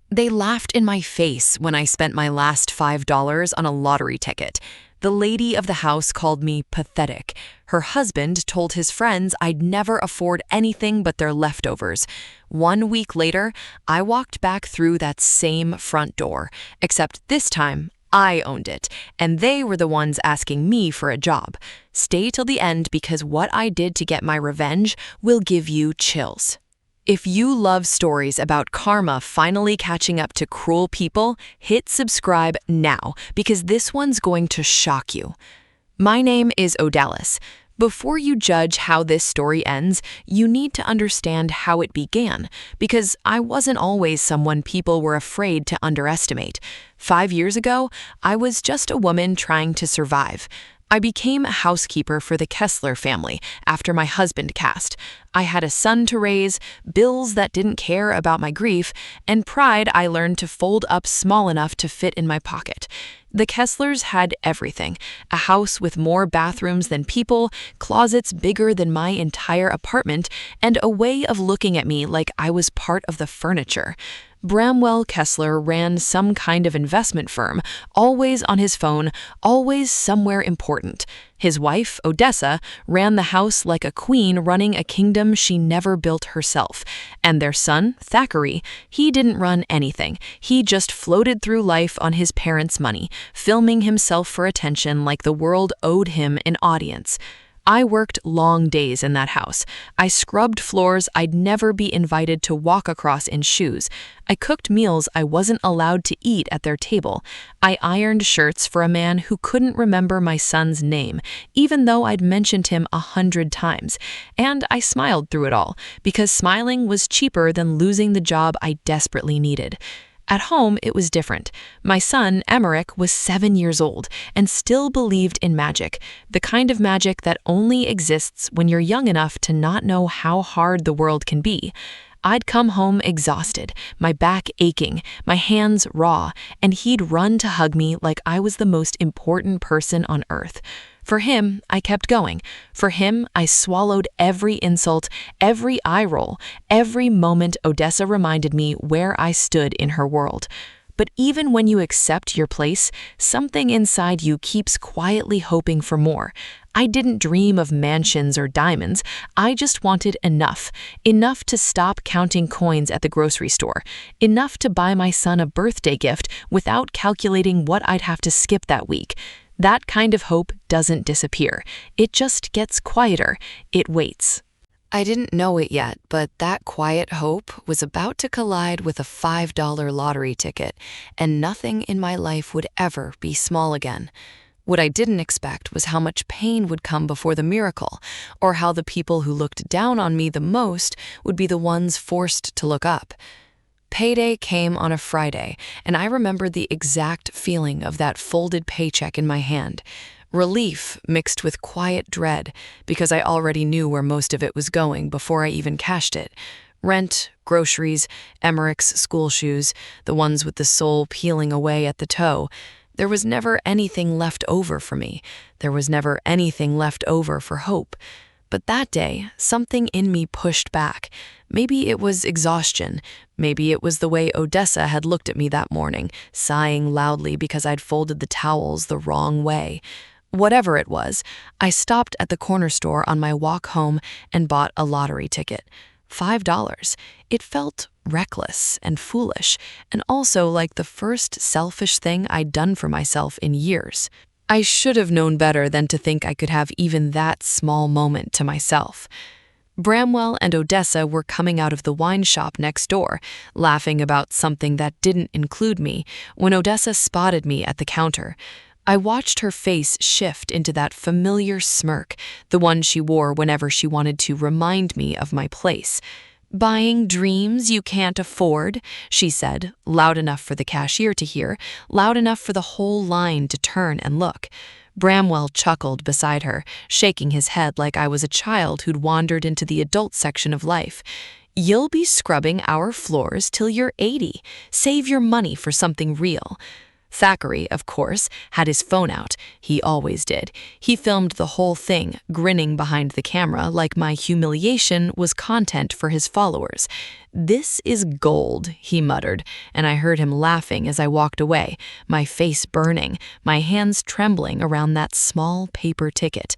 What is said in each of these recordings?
They laughed in my face when I spent my last $5 on a lottery ticket. The lady of the house called me pathetic. Her husband told his friends I'd never afford anything but their leftovers. 1 week later, I walked back through that same front door, except this time, I owned it, and they were the ones asking me for a job. Stay till the end because what I did to get my revenge will give you chills. If you love stories about karma finally catching up to cruel people, hit subscribe now because this one's going to shock you. My name is Odalis. Before you judge how this story ends, you need to understand how it began, because I wasn't always someone people were afraid to underestimate. 5 years ago, I was just a woman trying to survive. I became a housekeeper for the Kessler family after my husband passed. I had a son to raise, bills that didn't care about my grief, and pride I learned to fold up small enough to fit in my pocket. The Kesslers had everything: a house with more bathrooms than people, closets bigger than my entire apartment, and a way of looking at me like I was part of the furniture. Bramwell Kessler ran some kind of investment firm, always on his phone, always somewhere important. His wife, Odessa, ran the house like a queen running a kingdom she never built herself. And their son, Thackeray, he didn't run anything. He just floated through life on his parents' money, filming himself for attention like the world owed him an audience. I worked long days in that house. I scrubbed floors I'd never be invited to walk across in shoes. I cooked meals I wasn't allowed to eat at their table. I ironed shirts for a man who couldn't remember my son's name, even though I'd mentioned him 100 times. And I smiled through it all, because smiling was cheaper than losing the job I desperately needed. At home, it was different. My son, Emmerich, was 7 years old and still believed in magic, the kind of magic that only exists when you're young enough to not know how hard the world can be. I'd come home exhausted, my back aching, my hands raw, and he'd run to hug me like I was the most important person on earth. For him, I kept going. For him, I swallowed every insult, every eye roll, every moment Odessa reminded me where I stood in her world. But even when you accept your place, something inside you keeps quietly hoping for more. I didn't dream of mansions or diamonds. I just wanted enough. Enough to stop counting coins at the grocery store. Enough to buy my son a birthday gift without calculating what I'd have to skip that week. That kind of hope doesn't disappear. It just gets quieter. It waits. I didn't know it yet, but that quiet hope was about to collide with a $5 lottery ticket, and nothing in my life would ever be small again. What I didn't expect was how much pain would come before the miracle, or how the people who looked down on me the most would be the ones forced to look up. Payday came on a Friday, and I remembered the exact feeling of that folded paycheck in my hand. Relief mixed with quiet dread, because I already knew where most of it was going before I even cashed it. Rent, groceries, Emmerich's school shoes, the ones with the sole peeling away at the toe. There was never anything left over for me. There was never anything left over for hope. But that day, something in me pushed back. Maybe it was exhaustion. Maybe it was the way Odessa had looked at me that morning, sighing loudly because I'd folded the towels the wrong way. Whatever it was, I stopped at the corner store on my walk home and bought a lottery ticket. $5. It felt reckless and foolish, and also like the first selfish thing I'd done for myself in years. I should have known better than to think I could have even that small moment to myself. Bramwell and Odessa were coming out of the wine shop next door, laughing about something that didn't include me, when Odessa spotted me at the counter. I watched her face shift into that familiar smirk, the one she wore whenever she wanted to remind me of my place. "Buying dreams you can't afford," she said, loud enough for the cashier to hear, loud enough for the whole line to turn and look. Bramwell chuckled beside her, shaking his head like I was a child who'd wandered into the adult section of life. "You'll be scrubbing our floors till you're 80. Save your money for something real." Thackeray, of course, had his phone out. He always did. He filmed the whole thing, grinning behind the camera like my humiliation was content for his followers. "This is gold," he muttered, and I heard him laughing as I walked away, my face burning, my hands trembling around that small paper ticket.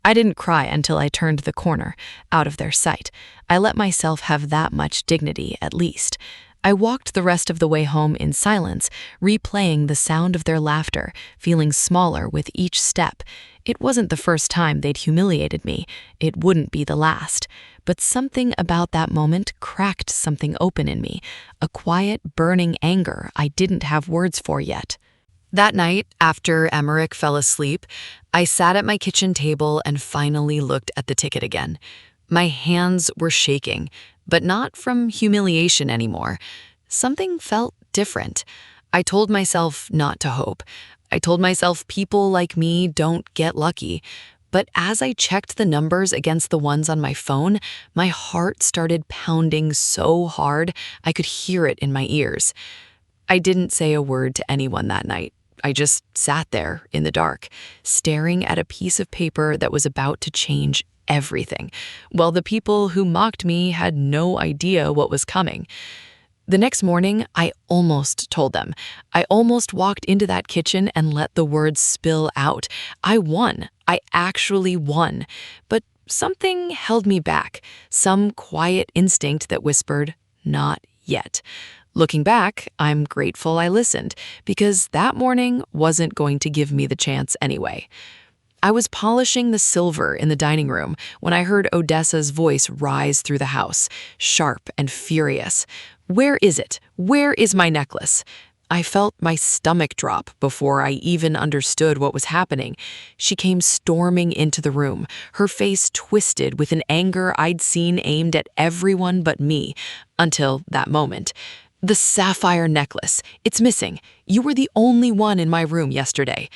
I didn't cry until I turned the corner, out of their sight. I let myself have that much dignity, at least. I walked the rest of the way home in silence, replaying the sound of their laughter, feeling smaller with each step. It wasn't the first time they'd humiliated me. It wouldn't be the last. But something about that moment cracked something open in me, a quiet, burning anger I didn't have words for yet. That night, after Emmerich fell asleep, I sat at my kitchen table and finally looked at the ticket again. My hands were shaking, but not from humiliation anymore. Something felt different. I told myself not to hope. I told myself people like me don't get lucky. But as I checked the numbers against the ones on my phone, my heart started pounding so hard I could hear it in my ears. I didn't say a word to anyone that night. I just sat there in the dark, staring at a piece of paper that was about to change everything, while the people who mocked me had no idea what was coming. The next morning, I almost told them. I almost walked into that kitchen and let the words spill out. I won. I actually won. But something held me back, some quiet instinct that whispered, "Not yet." Looking back, I'm grateful I listened, because that morning wasn't going to give me the chance anyway. I was polishing the silver in the dining room when I heard Odessa's voice rise through the house, sharp and furious. "Where is it? Where is my necklace?" I felt my stomach drop before I even understood what was happening. She came storming into the room, her face twisted with an anger I'd seen aimed at everyone but me, until that moment. "The sapphire necklace. It's missing. You were the only one in my room yesterday."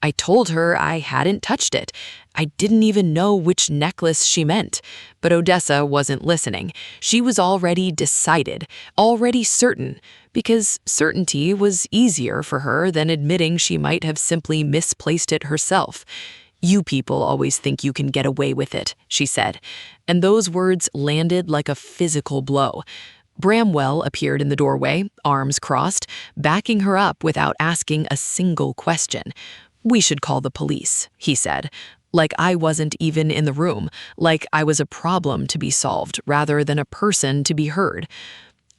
I told her I hadn't touched it. I didn't even know which necklace she meant. But Odessa wasn't listening. She was already decided, already certain, because certainty was easier for her than admitting she might have simply misplaced it herself. "You people always think you can get away with it," she said, and those words landed like a physical blow. Bramwell appeared in the doorway, arms crossed, backing her up without asking a single question. "We should call the police," he said, like I wasn't even in the room, like I was a problem to be solved rather than a person to be heard.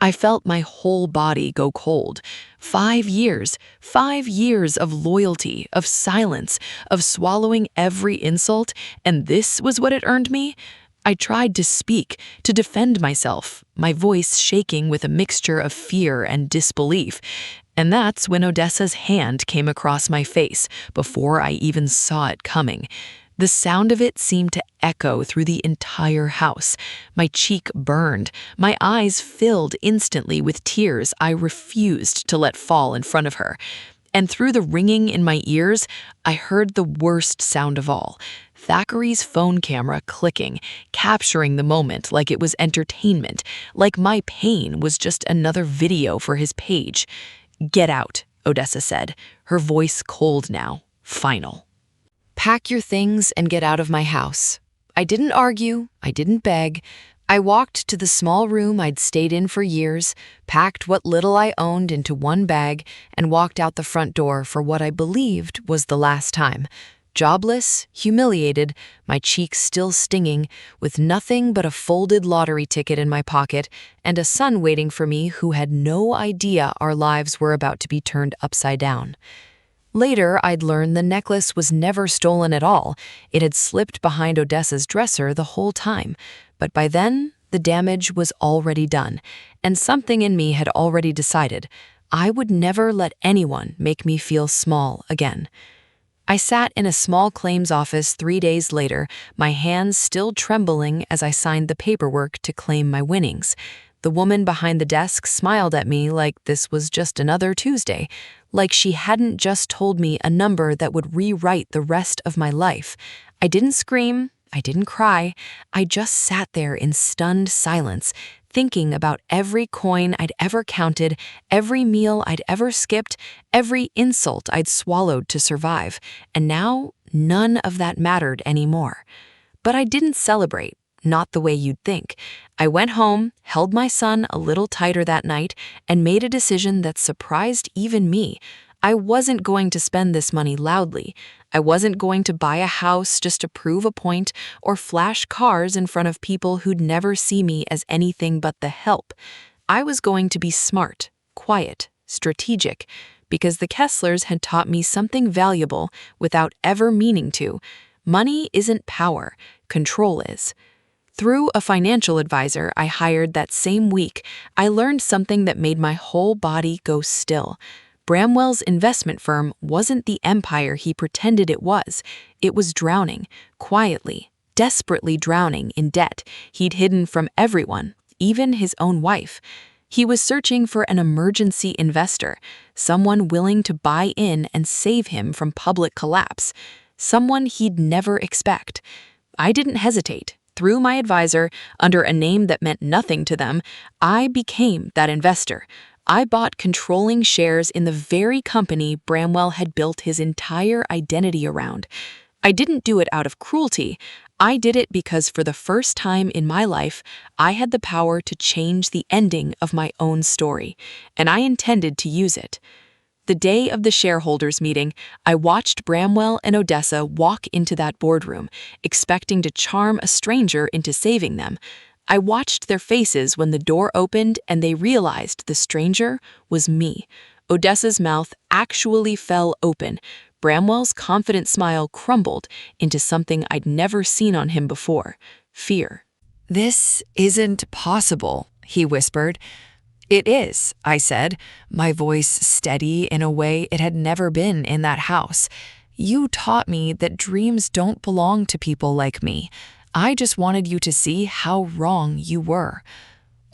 I felt my whole body go cold. 5 years of loyalty, of silence, of swallowing every insult, and this was what it earned me? I tried to speak, to defend myself, my voice shaking with a mixture of fear and disbelief. And that's when Odessa's hand came across my face before I even saw it coming. The sound of it seemed to echo through the entire house. My cheek burned. My eyes filled instantly with tears I refused to let fall in front of her. And through the ringing in my ears, I heard the worst sound of all. Thackeray's phone camera clicking, capturing the moment like it was entertainment, like my pain was just another video for his page. "Get out," Odessa said, her voice cold now, final. "Pack your things and get out of my house." I didn't argue, I didn't beg. I walked to the small room I'd stayed in for years, packed what little I owned into one bag, and walked out the front door for what I believed was the last time. Jobless, humiliated, my cheeks still stinging, with nothing but a folded lottery ticket in my pocket and a son waiting for me who had no idea our lives were about to be turned upside down. Later, I'd learned the necklace was never stolen at all. It had slipped behind Odessa's dresser the whole time. But by then, the damage was already done, and something in me had already decided I would never let anyone make me feel small again. I sat in a small claims office 3 days later, my hands still trembling as I signed the paperwork to claim my winnings. The woman behind the desk smiled at me like this was just another Tuesday, like she hadn't just told me a number that would rewrite the rest of my life. I didn't scream, I didn't cry, I just sat there in stunned silence, thinking about every coin I'd ever counted, every meal I'd ever skipped, every insult I'd swallowed to survive, and now none of that mattered anymore. But I didn't celebrate, not the way you'd think. I went home, held my son a little tighter that night, and made a decision that surprised even me. I wasn't going to spend this money loudly. I wasn't going to buy a house just to prove a point or flash cars in front of people who'd never see me as anything but the help. I was going to be smart, quiet, strategic, because the Kesslers had taught me something valuable without ever meaning to. Money isn't power, control is. Through a financial advisor I hired that same week, I learned something that made my whole body go still. Bramwell's investment firm wasn't the empire he pretended it was. It was drowning, quietly, desperately drowning in debt he'd hidden from everyone, even his own wife. He was searching for an emergency investor, someone willing to buy in and save him from public collapse, someone he'd never expect. I didn't hesitate. Through my advisor, under a name that meant nothing to them, I became that investor. I bought controlling shares in the very company Bramwell had built his entire identity around. I didn't do it out of cruelty. I did it because for the first time in my life, I had the power to change the ending of my own story, and I intended to use it. The day of the shareholders' meeting, I watched Bramwell and Odessa walk into that boardroom, expecting to charm a stranger into saving them. I watched their faces when the door opened and they realized the stranger was me. Odessa's mouth actually fell open. Bramwell's confident smile crumbled into something I'd never seen on him before: fear. "This isn't possible," he whispered. "It is," I said, my voice steady in a way it had never been in that house. "You taught me that dreams don't belong to people like me. I just wanted you to see how wrong you were."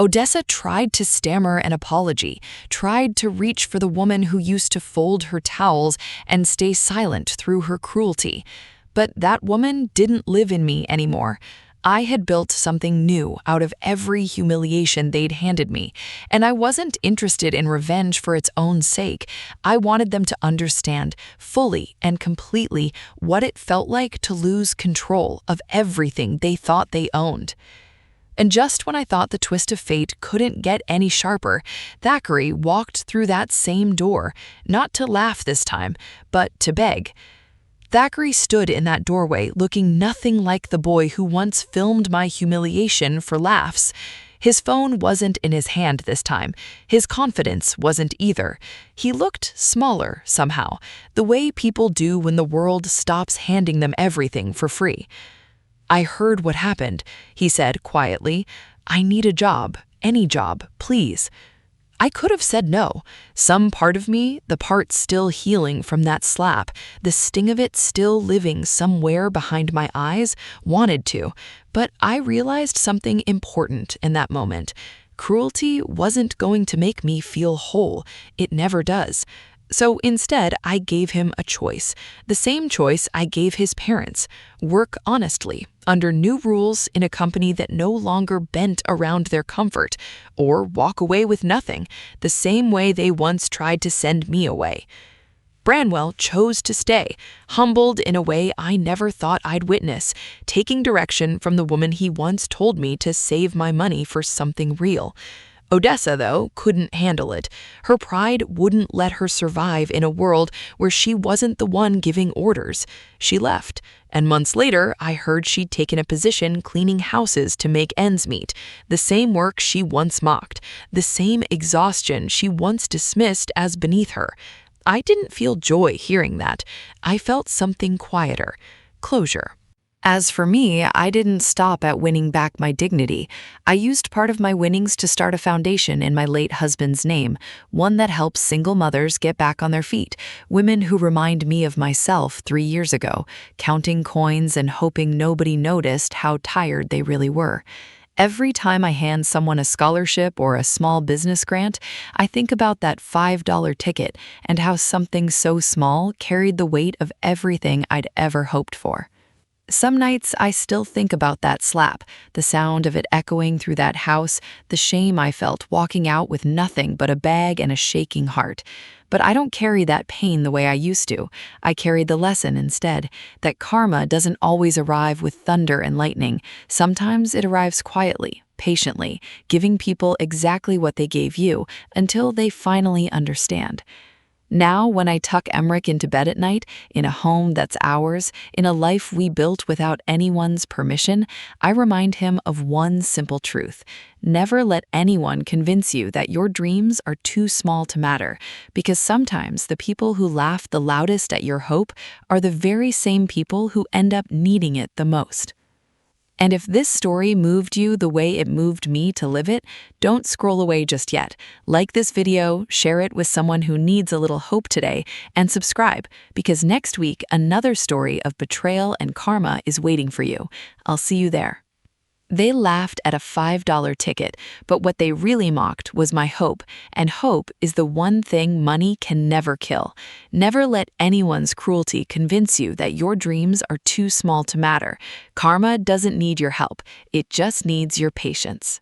Odessa tried to stammer an apology, tried to reach for the woman who used to fold her towels and stay silent through her cruelty. But that woman didn't live in me anymore. I had built something new out of every humiliation they'd handed me, and I wasn't interested in revenge for its own sake. I wanted them to understand fully and completely what it felt like to lose control of everything they thought they owned. And just when I thought the twist of fate couldn't get any sharper, Thackeray walked through that same door, not to laugh this time, but to beg. Thackeray stood in that doorway looking nothing like the boy who once filmed my humiliation for laughs. His phone wasn't in his hand this time. His confidence wasn't either. He looked smaller somehow, the way people do when the world stops handing them everything for free. "I heard what happened," he said quietly. "I need a job, any job, please." I could have said no. Some part of me, the part still healing from that slap, the sting of it still living somewhere behind my eyes, wanted to. But I realized something important in that moment. Cruelty wasn't going to make me feel whole. It never does. So instead, I gave him a choice, the same choice I gave his parents: work honestly, under new rules in a company that no longer bent around their comfort, or walk away with nothing, the same way they once tried to send me away. Bramwell chose to stay, humbled in a way I never thought I'd witness, taking direction from the woman he once told me to save my money for something real. Odessa, though, couldn't handle it. Her pride wouldn't let her survive in a world where she wasn't the one giving orders. She left, and months later, I heard she'd taken a position cleaning houses to make ends meet, the same work she once mocked, the same exhaustion she once dismissed as beneath her. I didn't feel joy hearing that. I felt something quieter: closure. As for me, I didn't stop at winning back my dignity. I used part of my winnings to start a foundation in my late husband's name, one that helps single mothers get back on their feet, women who remind me of myself 3 years ago, counting coins and hoping nobody noticed how tired they really were. Every time I hand someone a scholarship or a small business grant, I think about that $5 ticket and how something so small carried the weight of everything I'd ever hoped for. Some nights I still think about that slap, the sound of it echoing through that house, the shame I felt walking out with nothing but a bag and a shaking heart. But I don't carry that pain the way I used to. I carry the lesson instead, that karma doesn't always arrive with thunder and lightning. Sometimes it arrives quietly, patiently, giving people exactly what they gave you until they finally understand. Now, when I tuck Emmerich into bed at night, in a home that's ours, in a life we built without anyone's permission, I remind him of one simple truth. Never let anyone convince you that your dreams are too small to matter, because sometimes the people who laugh the loudest at your hope are the very same people who end up needing it the most. And if this story moved you the way it moved me to live it, don't scroll away just yet. Like this video, share it with someone who needs a little hope today, and subscribe, because next week another story of betrayal and karma is waiting for you. I'll see you there. They laughed at a $5 ticket, but what they really mocked was my hope, and hope is the one thing money can never kill. Never let anyone's cruelty convince you that your dreams are too small to matter. Karma doesn't need your help, it just needs your patience.